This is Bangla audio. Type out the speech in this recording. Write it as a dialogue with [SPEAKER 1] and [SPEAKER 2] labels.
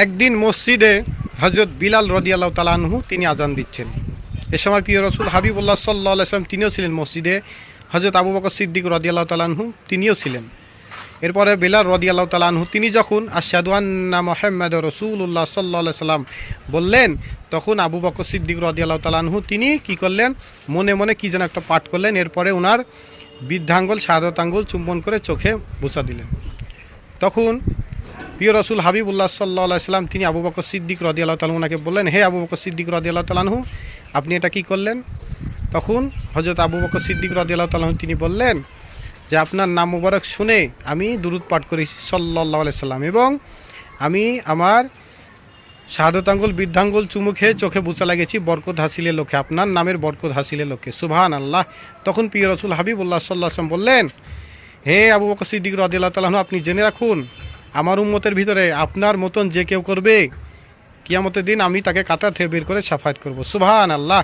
[SPEAKER 1] একদিন মসজিদে হযরত বিলাল রাদিয়াল্লাহু তাআলা আনহু তিনি আজান দিচ্ছেন। এ সময় প্রিয় রাসূল হাবিবুল্লাহ সাল্লাল্লাহু আলাইহি ওয়াসাল্লাম তিনিও ছিলেন মসজিদে। হযরত আবু বকর সিদ্দিক রাদিয়াল্লাহু তাআলা আনহু তিনিও ছিলেন। এরপরে বিলাল রাদিয়াল্লাহু তাআলা আনহু তিনি যখন আশহাদু আন্না মুহাম্মাদুর রাসূলুল্লাহ সাল্লাল্লাহু আলাইহি সাল্লাম বললেন, তখন আবু বকর সিদ্দিক রাদিয়াল্লাহু তাআলা আনহু তিনি কি করলেন, মনে মনে কি যেন একটা পাঠ করলেন। এরপরে ওনার বৃদ্ধাঙ্গুল শাহাদাত আঙ্গুল চুম্বন করে চোখে বুছা দিলেন। তখন প্রিয় রাসূল হাবিবুল্লাহ সাল্লাল্লাহু আলাইহি সাল্লাম তিনি আবু বকর সিদ্দিক রাদিয়াল্লাহু তাআলা ওনাকে বললেন, হে আবু বকর সিদ্দিক রাদিয়াল্লাহু তাআলা আনহু, আপনি এটা কি করলেন? তখন হযরত আবু বকর সিদ্দিক রাদিয়াল্লাহু তাআলা তিনি বললেন যে আপনার নাম মুবারক শুনে আমি দুরূদ পাঠ করেছি সাল্লাল্লাহু আলাইহি সাল্লাম, এবং আমি আমার শাহাদাত আঙ্গুল বৃদ্ধাঙ্গুল চুমু খেয়ে চোখে বুচা লাগিয়েছি বরকত হাসিলের লক্ষ্যে, আপনার নামের বরকত হাসিলের লক্ষ্যে। সুবহানাল্লাহ। তখন প্রিয় রাসূল হাবিবুল্লাহ সাল্লাল্লাহু আলাইহি ওয়াসাল্লাম বললেন, হে আবু বকর সিদ্দিক রাদিয়াল্লাহু তাআলা আনহু, আপনি জেনে রাখুন আমার উম্মতের ভিতরে আপনার মতন যে কেউ করবে কিয়ামতের দিন আমি তাকে কাতার থেকে বের করে শাফায়াত করব। সুবহানাল্লাহ।